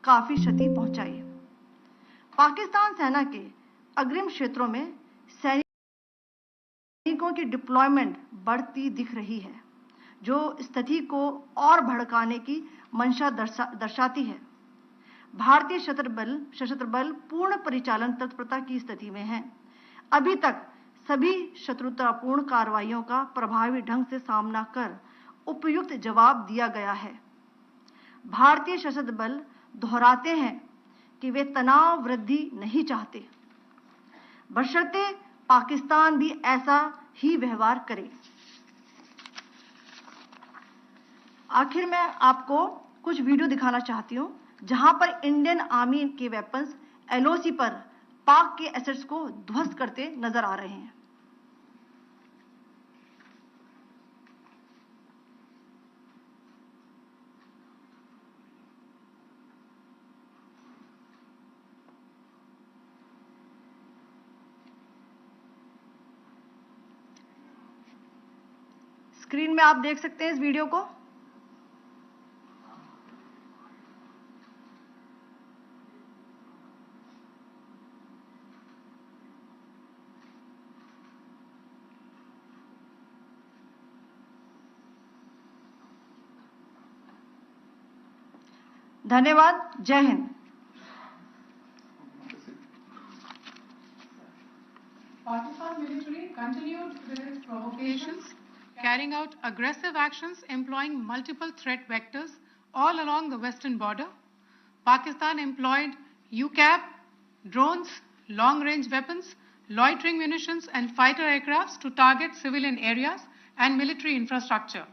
काफी क्षति पहुंचाई। पाकिस्तान सेना के अग्रिम क्षेत्रों में सैनिकों की डिप्लॉयमेंट बढ़ती दिख रही है, जो स्थिति को और भड़काने की मंशा दर्शाती है। भारतीय सशस्त्र बल पूर्ण परिचालन तत्परता की स्थिति में है। अभी तक सभी शत्रुतापूर्ण कार्रवाइयों का प्रभावी ढंग से सामना कर उपयुक्त जवाब दिया गया है। भारतीय सशस्त्र बल दोहराते हैं कि वे तनाव वृद्धि नहीं चाहते, बशर्ते पाकिस्तान भी ऐसा ही व्यवहार करे। आखिर में आपको कुछ वीडियो दिखाना चाहती हूं, जहां पर इंडियन आर्मी के वेपन्स एलओसी पर पाक के एसेट्स को ध्वस्त करते नजर आ रहे हैं। स्क्रीन में आप देख सकते हैं इस वीडियो को। धन्यवाद। जय Hind. Pakistan military continued with its provocations, carrying out aggressive actions employing multiple threat vectors all along the western border. Pakistan employed UCAP, drones, long-range weapons, loitering munitions, and fighter aircrafts to target civilian areas and military infrastructure.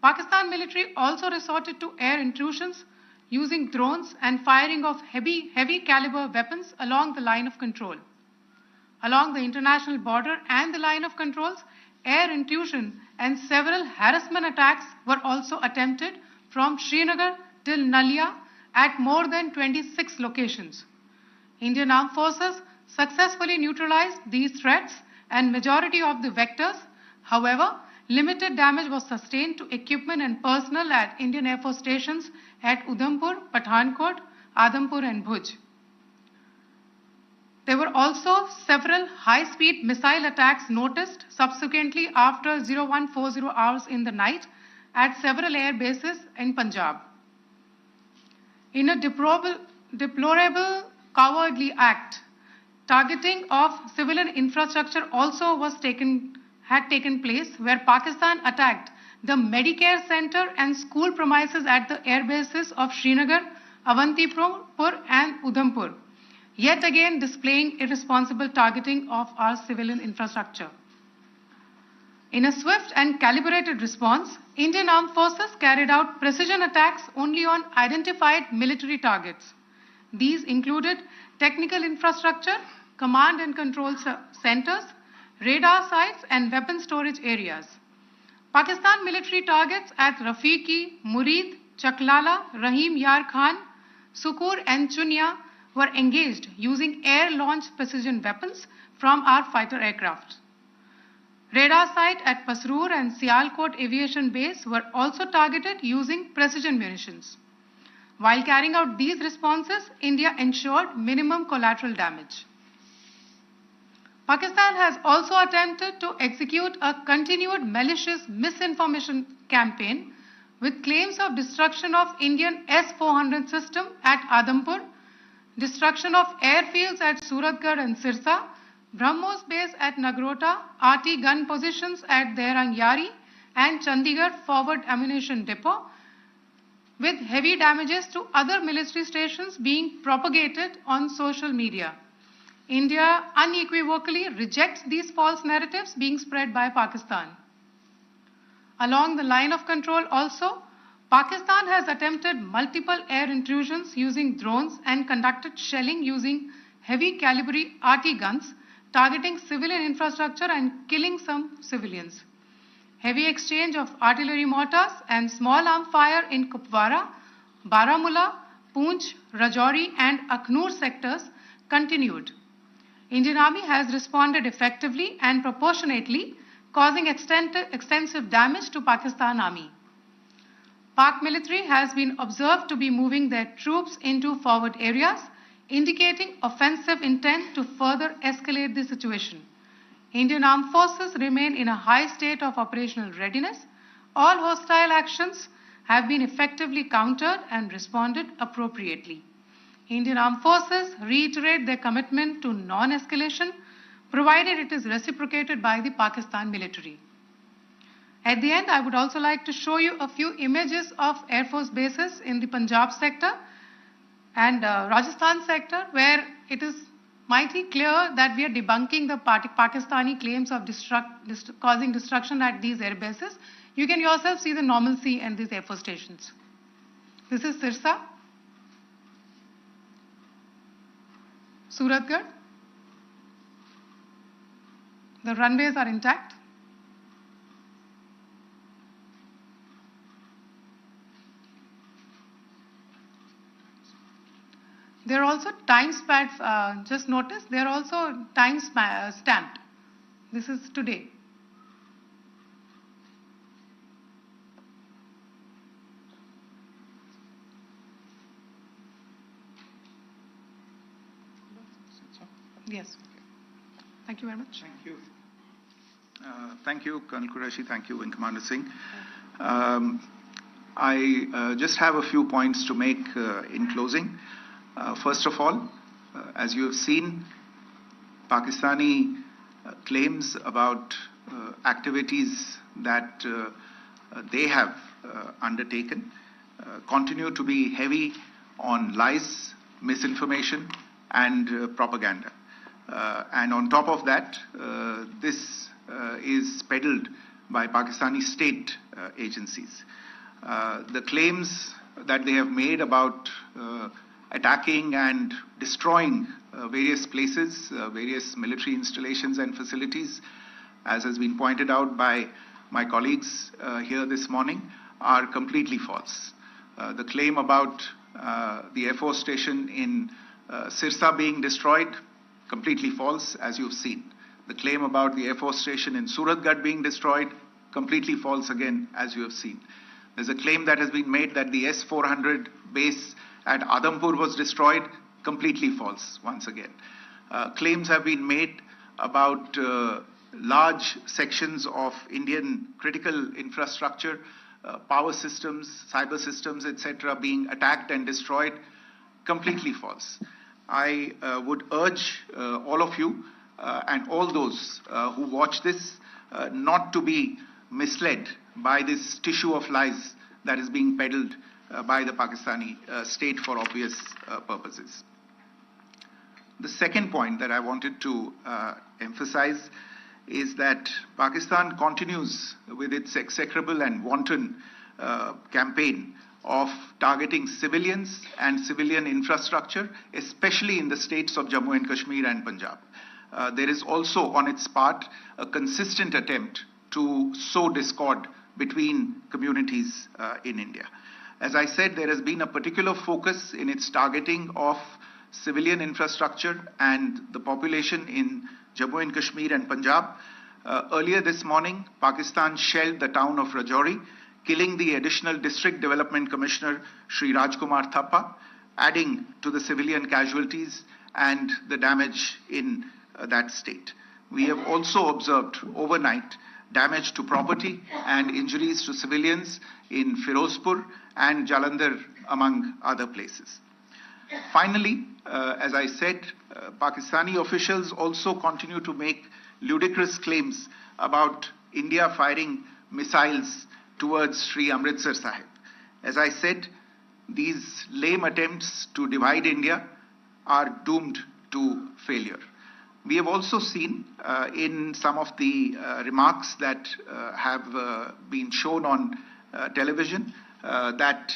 Pakistan military also resorted to air intrusions using drones and firing of heavy caliber weapons along the line of control. Along the international border and the line of controls, air intrusion and several harassment attacks were also attempted from Srinagar till Nalia at more than 26 locations. Indian Armed Forces successfully neutralized these threats and majority of the vectors. However, limited damage was sustained to equipment and personnel at Indian Air Force stations at Udhampur, Pathankot, Adhampur and Bhuj. There were also several high-speed missile attacks noticed subsequently after 0140 hours in the night at several air bases in Punjab. In a deplorable cowardly act, targeting of civilian infrastructure also had taken place, where Pakistan attacked the Medicare center and school premises at the air bases of Srinagar, Avantipur and Udhampur, yet again displaying irresponsible targeting of our civilian infrastructure. In a swift and calibrated response, Indian Armed Forces carried out precision attacks only on identified military targets. These included technical infrastructure, command and control centers, radar sites and weapon storage areas. Pakistan military targets at Rafiqi, Murid, Chaklala, Rahim Yar Khan, Sukur and Chunya were engaged using air-launched precision weapons from our fighter aircraft. Radar site at Pasroor and Sialkot Aviation Base were also targeted using precision munitions. While carrying out these responses, India ensured minimum collateral damage. Pakistan has also attempted to execute a continued malicious misinformation campaign with claims of destruction of Indian S-400 system at Adhampur, destruction of airfields at Suratgarh and Sirsa, BrahMos base at Nagrota, RT gun positions at Derang Yari and Chandigarh forward ammunition depot, with heavy damages to other military stations being propagated on social media. India unequivocally rejects these false narratives being spread by Pakistan. Along the line of control also, Pakistan has attempted multiple air intrusions using drones and conducted shelling using heavy caliber RT guns, targeting civilian infrastructure and killing some civilians. Heavy exchange of artillery mortars and small arm fire in Kupwara, Baramulla, Poonch, Rajouri and Akhnur sectors continued. Indian Army has responded effectively and proportionately, causing extensive damage to Pakistan Army. Pak military has been observed to be moving their troops into forward areas, indicating offensive intent to further escalate the situation. Indian Armed Forces remain in a high state of operational readiness. All hostile actions have been effectively countered and responded appropriately. Indian Armed Forces reiterate their commitment to non-escalation, provided it is reciprocated by the Pakistan military. At the end, I would also like to show you a few images of Air Force bases in the Punjab sector and Rajasthan sector, where it is mighty clear that we are debunking the Pakistani claims of causing destruction at these air bases. You can yourself see the normalcy in these Air Force stations. This is Sirsa, Suratgarh. The runways are intact. There are also time pads, just notice, they are also time stamped. This is today. Yes. Thank you very much. Thank you. Thank you, Colonel Qureshi. Thank you, Wing Commander Singh. I just have a few points to make in closing. First of all, as you have seen, Pakistani claims about activities that they have undertaken continue to be heavy on lies, misinformation, and propaganda. And on top of that, this is peddled by Pakistani state agencies. The claims that they have made about attacking and destroying various places, various military installations and facilities, as has been pointed out by my colleagues here this morning, are completely false. The claim about the Air Force station in Sirsa being destroyed, completely false, as you've seen. The claim about the Air Force station in Suratgarh being destroyed, completely false again, as you have seen. There's a claim that has been made that the S-400 base at Adampur was destroyed, completely false once again. Claims have been made about large sections of Indian critical infrastructure, power systems, cyber systems, etc., being attacked and destroyed, completely false. I would urge all of you and all those who watch this not to be misled by this tissue of lies that is being peddled by the Pakistani state for obvious purposes. The second point that I wanted to emphasize is that Pakistan continues with its execrable and wanton campaign of targeting civilians and civilian infrastructure, especially in the states of Jammu and Kashmir and Punjab. There is also on its part a consistent attempt to sow discord between communities in India. As I said, there has been a particular focus in its targeting of civilian infrastructure and the population in Jammu and Kashmir and Punjab. Earlier this morning, Pakistan shelled the town of Rajouri, killing the additional District Development Commissioner, Shri Rajkumar Thappa, adding to the civilian casualties and the damage in that state. We have also observed overnight damage to property and injuries to civilians in Firozpur and Jalandhar, among other places. Finally, as I said, Pakistani officials also continue to make ludicrous claims about India firing missiles towards Sri Amritsar Sahib. As I said, these lame attempts to divide India are doomed to failure. We have also seen in some of the remarks that have been shown on television that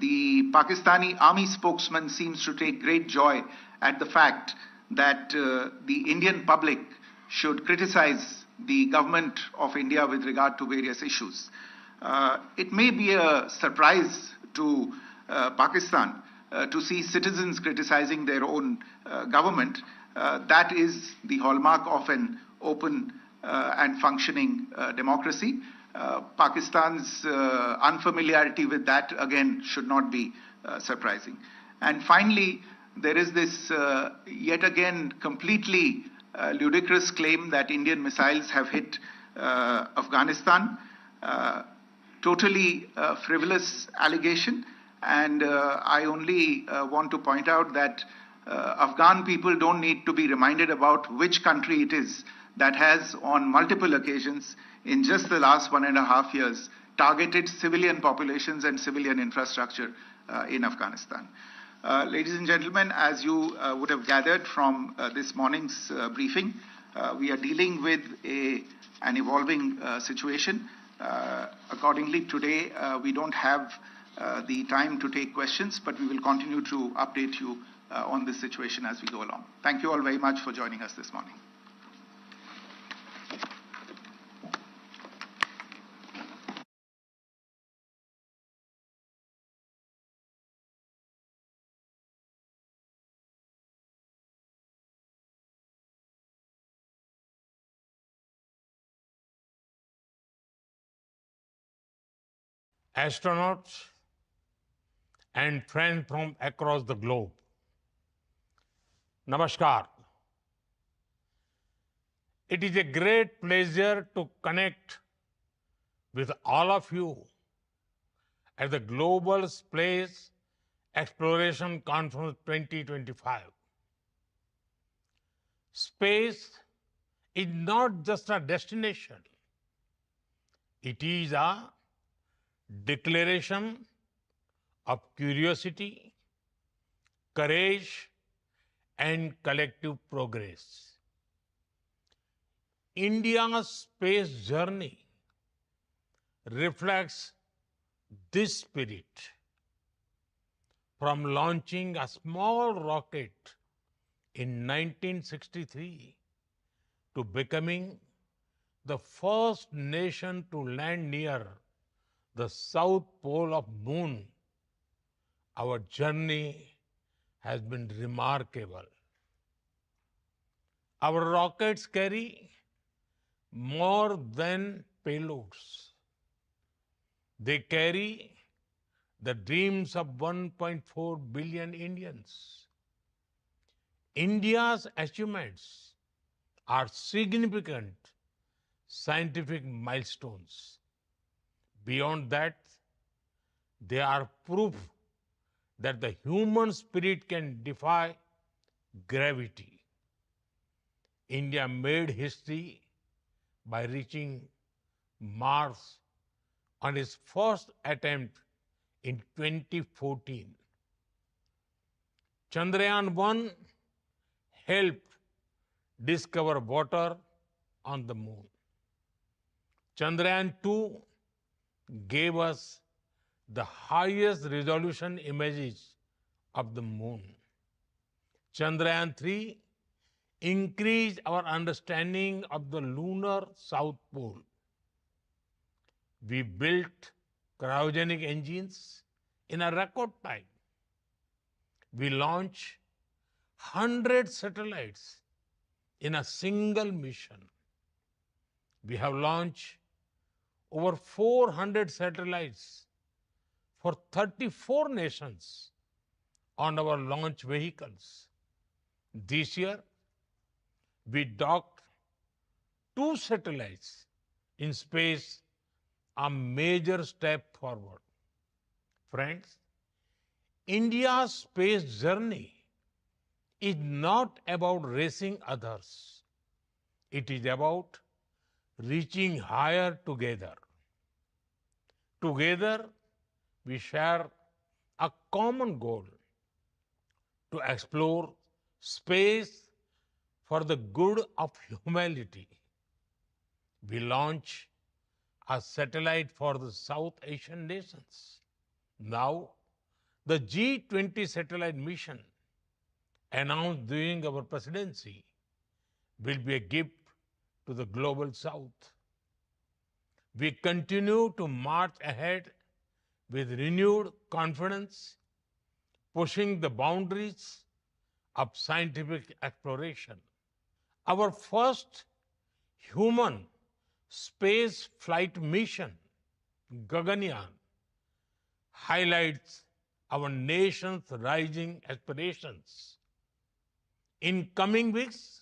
the Pakistani army spokesman seems to take great joy at the fact that the Indian public should criticize the government of India with regard to various issues. It may be a surprise to Pakistan to see citizens criticizing their own government. That is the hallmark of an open and functioning democracy. Pakistan's unfamiliarity with that, again, should not be surprising. And finally, there is this yet again completely ludicrous claim that Indian missiles have hit Afghanistan. Totally frivolous allegation. And I only want to point out that Afghan people don't need to be reminded about which country it is that has, on multiple occasions, in just the last 1.5 years, targeted civilian populations and civilian infrastructure in Afghanistan. Ladies and gentlemen, as you would have gathered from this morning's briefing, we are dealing with an evolving situation. Accordingly, today we don't have the time to take questions, but we will continue to update you on this situation as we go along. Thank you all very much for joining us this morning. Astronauts and friends from across the globe. Namaskar. It is a great pleasure to connect with all of you at the Global Space Exploration Conference 2025. Space is not just a destination. It is a declaration of curiosity, courage, and collective progress. India's space journey reflects this spirit. From launching a small rocket in 1963 to becoming the first nation to land near the south pole of moon, our journey has been remarkable. Our rockets carry more than payloads. They carry the dreams of 1.4 billion Indians. India's achievements are significant scientific milestones. Beyond that, they are proof that the human spirit can defy gravity. India made history by reaching Mars on its first attempt in 2014. Chandrayaan-1 helped discover water on the moon. Chandrayaan-2 gave us the highest resolution images of the moon. Chandrayaan-3 increased our understanding of the lunar south pole. We built cryogenic engines in a record time. We launched 100 satellites in a single mission. We have launched over 400 satellites for 34 nations on our launch vehicles. This year, we docked 2 satellites in space, a major step forward. Friends, India's space journey is not about racing others. It is about reaching higher together. Together, we share a common goal to explore space for the good of humanity. We launch a satellite for the South Asian nations. Now, the G20 satellite mission announced during our presidency will be a gift to the global South. We continue to march ahead with renewed confidence, pushing the boundaries of scientific exploration. Our first human space flight mission, Gaganyaan, highlights our nation's rising aspirations. In coming weeks,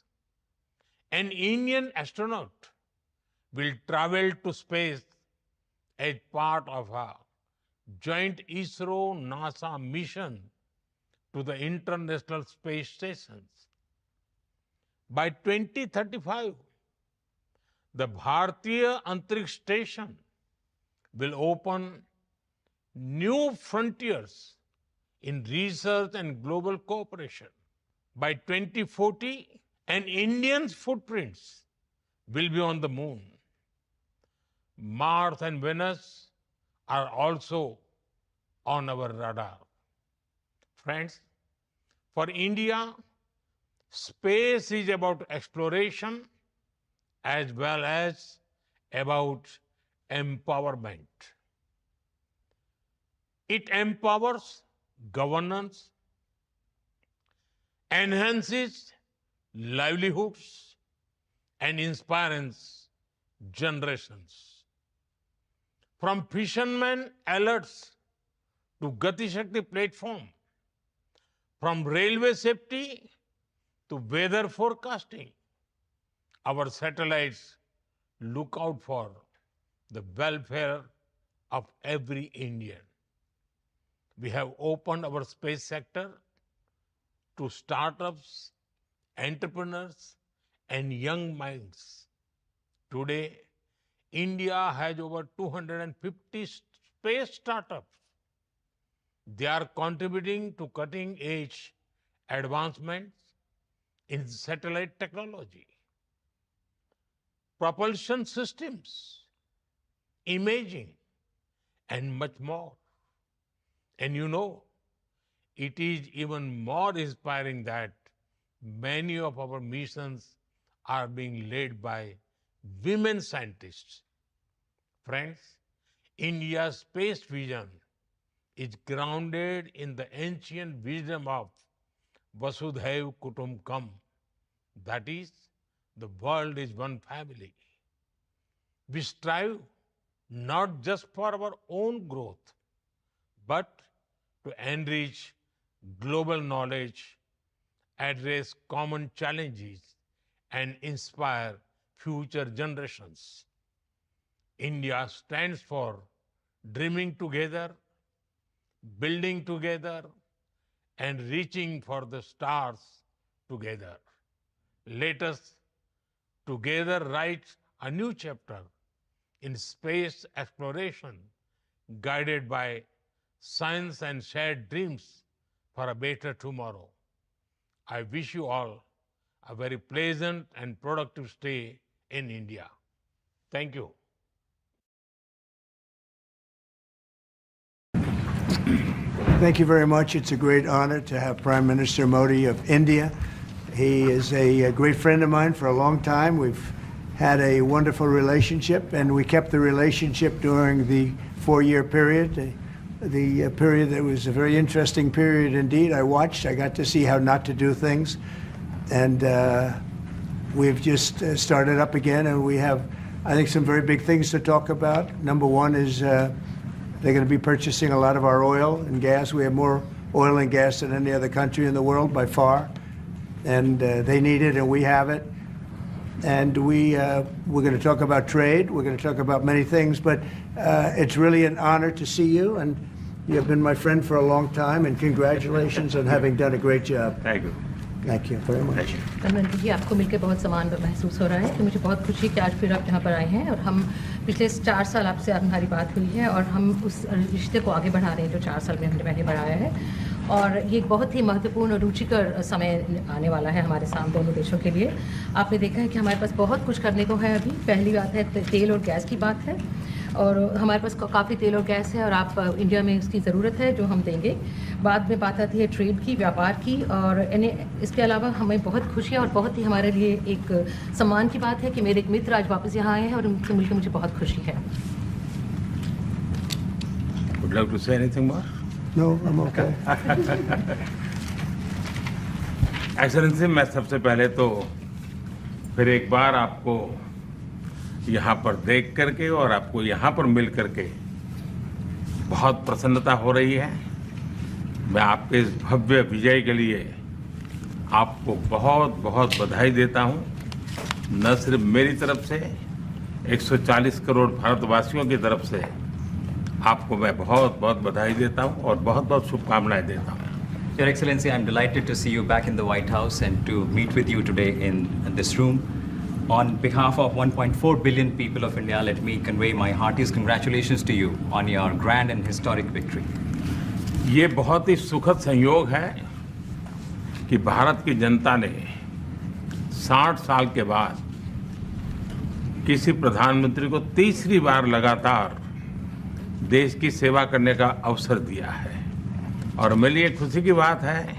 an Indian astronaut will travel to space as part of a joint ISRO-NASA mission to the International Space Stations. By 2035, the Bharatiya Antariksh Station will open new frontiers in research and global cooperation. By 2040, an Indian's footprints will be on the moon. Mars and Venus are also on our radar. Friends, for India, space is about exploration as well as about empowerment. It empowers governance, enhances livelihoods, and inspires generations. From fishermen alerts to Gati Shakti platform, from railway safety to weather forecasting, our satellites look out for the welfare of every Indian. We have opened our space sector to startups, entrepreneurs, and young minds. Today, India has over 250 space startups. They are contributing to cutting-edge advancements in satellite technology, propulsion systems, imaging, and much more. And you know, it is even more inspiring that many of our missions are being led by women scientists. Friends, India's space vision is grounded in the ancient wisdom of Vasudhaiv Kutumbakam. That is, the world is one family. We strive not just for our own growth, but to enrich global knowledge, address common challenges, and inspire future generations. India stands for dreaming together, building together, and reaching for the stars together. Let us together write a new chapter in space exploration, guided by science and shared dreams for a better tomorrow. I wish you all a very pleasant and productive stay in India. Thank you. Thank you very much. It's a great honor to have Prime Minister Modi of India. He is a great friend of mine for a long time. We've had a wonderful relationship, and we kept the relationship during the 4-year period. The period that was a very interesting period indeed. I got to see how not to do things. And we've just started up again, and we have, I think, some very big things to talk about. Number one is they're going to be purchasing a lot of our oil and gas. We have more oil and gas than any other country in the world by far. And they need it, and we have it. And we're going to talk about trade. We're going to talk about many things. But it's really an honor to see you. And you have been my friend for a long time. And congratulations on having done a great job. Thank you. Thank you very much. प्रधानमंत्री जी, आपको मिलकर बहुत समान महसूस हो रहा है कि मुझे बहुत खुशी है कि आज फिर आप यहाँ पर आए हैं और हम पिछले 4 साल आपसे हमारी बात हुई है और हम उस रिश्ते को आगे बढ़ा रहे हैं जो 4 साल में हमने पहले बढ़ाया है। और ये बहुत ही महत्वपूर्ण और रुचिकर समय आने वाला है हमारे सामने दोनों देशों के लिए। आपने देखा है कि हमारे पास बहुत कुछ करने को है। अभी पहली बात है तेल और गैस की बात है, और हमारे पास काफ़ी तेल और गैस है और आप इंडिया में इसकी ज़रूरत है जो हम देंगे। बाद में बात आती है ट्रेड की, व्यापार की, और इसके अलावा हमें बहुत खुशी है और बहुत ही हमारे लिए एक सम्मान की बात है कि मेरे एक मित्र आज वापस यहाँ आए हैं और उनसे मिलकर मुझे बहुत खुशी है। Would like to say anything more? No, I'm okay. Excellency, मैं सबसे पहले तो फिर एक बार आपको यहाँ पर देख करके और आपको यहाँ पर मिल करके बहुत प्रसन्नता हो रही है। मैं आपके इस भव्य विजय के लिए आपको बहुत बहुत बधाई देता हूँ। न सिर्फ मेरी तरफ से 140 करोड़ भारतवासियों की तरफ से आपको मैं बहुत बहुत बधाई देता हूँ और बहुत बहुत शुभकामनाएं देता हूँ। Your Excellency, I'm delighted to see you back in the White House and to meet with you today in this room. On behalf of 1.4 billion people of India, let me convey my heartiest congratulations to you on your grand and historic victory. ये बहुत ही सुखद संयोग है कि भारत की जनता ने 60 साल के बाद किसी प्रधानमंत्री को तीसरी बार लगातार देश की सेवा करने का अवसर दिया है। और मेरे लिए खुशी की बात है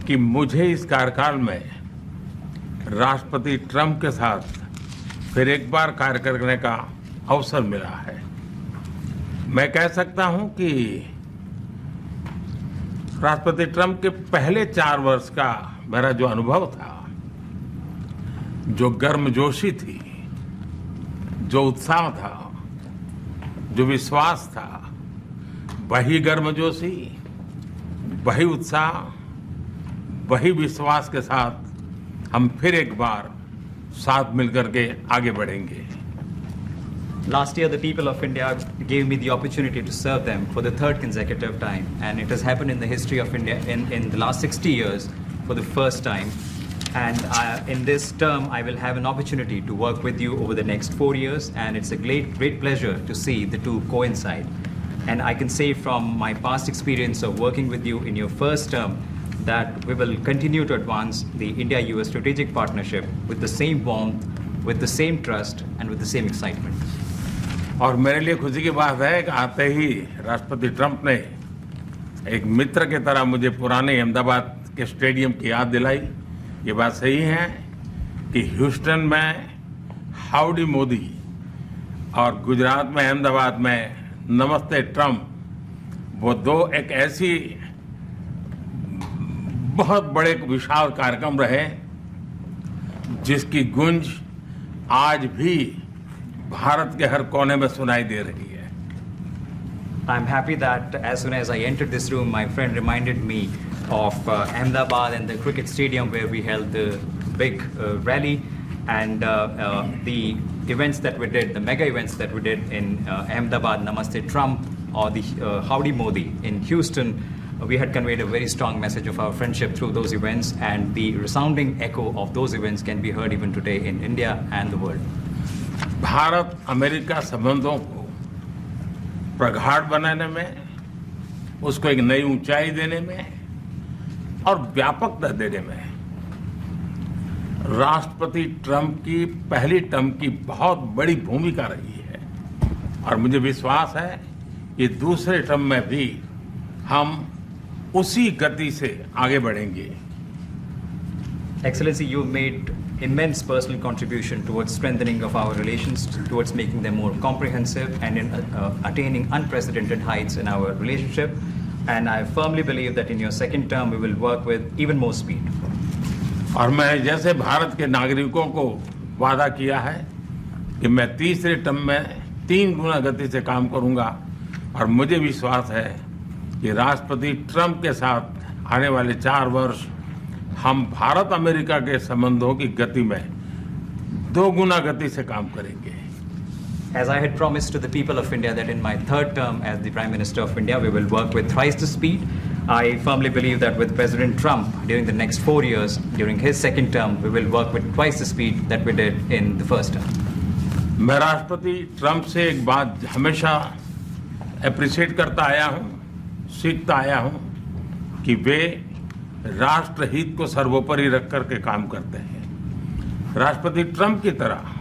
कि मुझे इस कार्यकाल में राष्ट्रपति ट्रंप के साथ फिर एक बार कार्य करने का अवसर मिला है। मैं कह सकता हूं कि राष्ट्रपति ट्रंप के पहले 4 वर्ष का मेरा जो अनुभव था, जो गर्मजोशी थी, जो उत्साह था, जो विश्वास था, वही गर्मजोशी, वही उत्साह, वही विश्वास के साथ हम फिर एक बार साथ मिलकर के आगे बढ़ेंगे। Last year, the people of India gave me the opportunity to serve them for the 3rd consecutive time, and it has happened in the history of India in the last 60 years for the first time. And in this term, I will have an opportunity to work with you over the next 4 years, and it's a great pleasure to see the two coincide. And I can say from my past experience of working with you in your first term that we will continue to advance the India-US strategic partnership with the same warmth, with the same trust, and with the same excitement. और मेरे लिए खुशी की बात है कि आते ही राष्ट्रपति ट्रंप ने एक मित्र के तरह मुझे पुराने अहमदाबाद के स्टेडियम की याद दिलाई। ये बात सही है कि ह्यूस्टन में हाउडी मोदी और गुजरात में अहमदाबाद में नमस्ते ट्रंप, वो दो एक ऐसी बहुत बड़े विशाल कार्यक्रम रहे जिसकी गूंज आज भी भारत के हर कोने में सुनाई दे रही है। I'm happy that as soon as I entered this room, my friend reminded me of Ahmedabad and the cricket stadium where we held the big rally, and the events that we did, the mega events that we did in Ahmedabad, Namaste Trump, or the Howdy Modi in Houston. We had conveyed a very strong message of our friendship through those events, and the resounding echo of those events can be heard even today in India and the world. Bharat America संबंधों को प्रगाढ़ बनाने में, उसको एक नई ऊंचाई देने में और व्यापकता देने में राष्ट्रपति ट्रंप की पहली टर्म की बहुत बड़ी भूमिका रही है। और मुझे विश्वास है कि दूसरे टर्म में भी हम उसी गति से आगे बढ़ेंगे। Excellency, you made immense personal contribution towards strengthening of our relations, towards making them more comprehensive, and in attaining unprecedented heights in our relationship. And I firmly believe that in your second term, we will work with even more speed. और मैं जैसे भारत के नागरिकों को वादा किया है कि मैं तीसरे टर्म में 3 गुना गति से काम करूंगा, और मुझे विश्वास है कि राष्ट्रपति ट्रंप के साथ आने वाले 4 वर्ष हम भारत अमेरिका के संबंधों की गति में 2 गुना गति से काम करेंगे। As I had promised to the people of India that in my 3rd term as the Prime Minister of India, we will work with thrice the speed. I firmly believe that with President Trump, during the next 4 years, during his second term, we will work with twice the speed that we did in the first term. मैं राष्ट्रपति Trump से एक बात हमेशा appreciate करता आया हूं, सीखता आया हूं कि वे राष्ट्रहित को सर्वोपरि रख करके काम करते हैं। राष्ट्रपति ट्रंप की तरह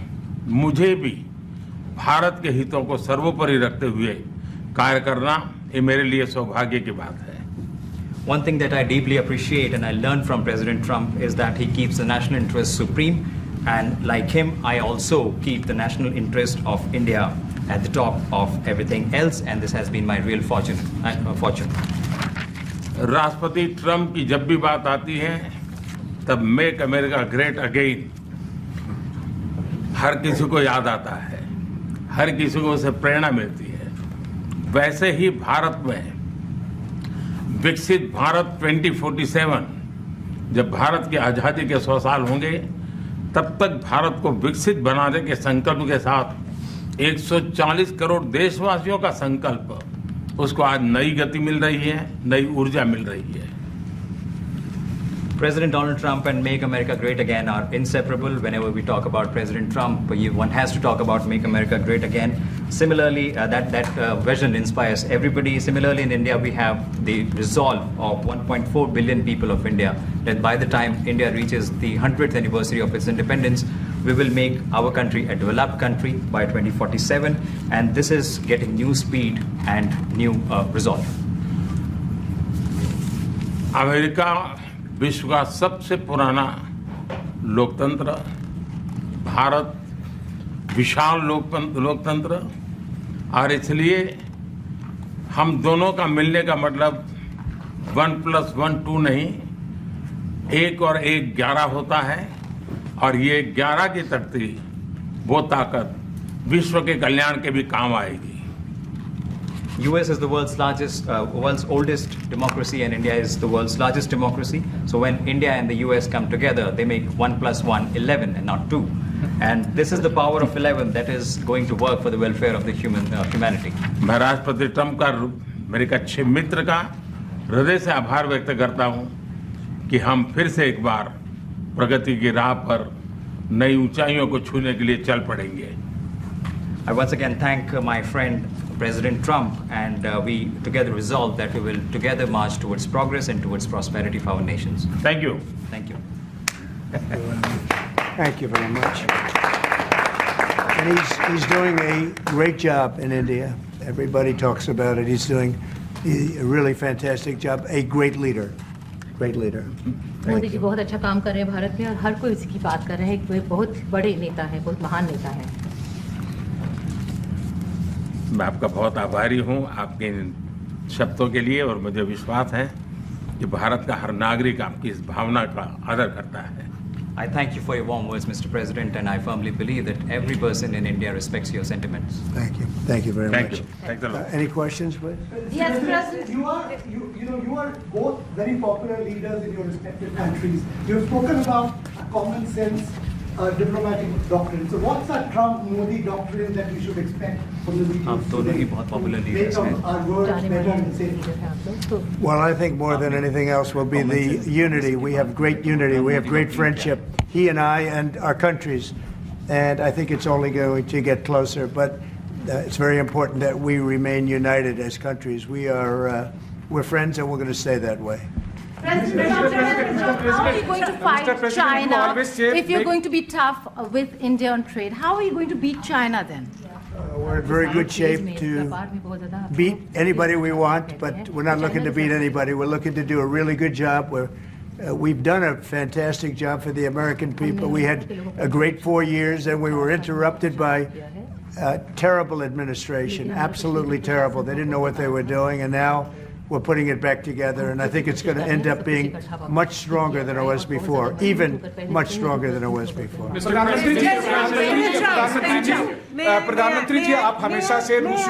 मुझे भी भारत के हितों को सर्वोपरि रखते हुए कार्य करना, ये मेरे लिए सौभाग्य की बात है। One thing that I deeply appreciate and I learned from President Trump is that he keeps the national interest supreme, and like him, I also keep the national interest of India at the top of everything else, and this has been my real fortune. राष्ट्रपति Trump की जब भी बात आती है तब make America great again हर किसी को याद आता है, हर किसी को उससे प्रेरणा मिलती है। वैसे ही भारत में विकसित भारत 2047, जब भारत की आज़ादी के 100 साल होंगे, तब तक भारत को विकसित बनाने के संकल्प के साथ 140 करोड़ देशवासियों का संकल्प, उसको आज नई गति मिल रही है, नई ऊर्जा मिल रही है। President Donald Trump and Make America Great Again are inseparable. Whenever we talk about President Trump, one has to talk about Make America Great Again. Similarly, that vision inspires everybody. Similarly, in India, we have the resolve of 1.4 billion people of India that by the time India reaches the 100th anniversary of its independence, we will make our country a developed country by 2047. And this is getting new speed and new resolve. America विश्व का सबसे पुराना लोकतंत्र, भारत विशाल लोकतंत्र, और इसलिए हम दोनों का मिलने का मतलब 1+1 2 नहीं, 1 और 1 11 होता है। और ये 11 की तरती वो ताकत विश्व के कल्याण के भी काम आएगी। US is the world's oldest democracy, and India is the world's largest democracy. So when India and the US come together, they make 1+1 11 and not 2. And this is the power of 11 that is going to work for the welfare of the humanity. मैं राष्ट्रपति Trump का, मेरे एक अच्छे मित्र का हृदय से आभार व्यक्त करता हूं कि हम फिर से एक बार प्रगति की राह पर नई ऊंचाइयों को छूने के लिए चल पड़ेंगे। I once again thank my friend President Trump, and we together resolve that we will together march towards progress and towards prosperity for our nations. Thank you. Thank you. Thank you very much. And he's doing a great job in India. Everybody talks about it. He's doing a really fantastic job. A great leader. Great leader. Modi ji बहुत अच्छा काम कर रहे हैं भारत में, और हर कोई इसकी बात कर रहे हैं। वे बहुत बड़े नेता हैं, बहुत महान नेता हैं। मैं आपका बहुत आभारी हूं आपके इन शब्दों के लिए, और मुझे विश्वास है कि भारत का हर नागरिक आपकी इस भावना का आदर करता है। I thank you for your warm words, Mr. President, and I firmly believe that every person in India respects your sentiments. Thank you. Thank you very Thank much. you. Thanks a lot. Any questions, please? Yes, President. You are both very popular leaders in your respective countries. You have spoken about a common sense diplomatic doctrine. So what's that Trump-Modi doctrine that we should expect from the leaders? आप दोनों ही बहुत popular leaders Make हैं। our words better and safer. Well, I think more than anything else will be the unity. We have great unity. We have great friendship, he and I and our countries. And I think it's only going to get closer. But it's very important that we remain united as countries. We're friends, and we're going to stay that way. President, how are you going to fight China if you're going to be tough with India on trade? How are you going to beat China then? We're in very good shape to beat anybody we want, but we're not looking to beat anybody. We're looking to do a really good job. We've done a fantastic job for the American people. We had a great 4 years, and we were interrupted by terrible administration, absolutely terrible. They didn't know what they were doing, and now we're putting it back together, and I think it's going to end up being much stronger than it was before, even much stronger than it was before. प्रधानमंत्री जी आप हमेशा से रूस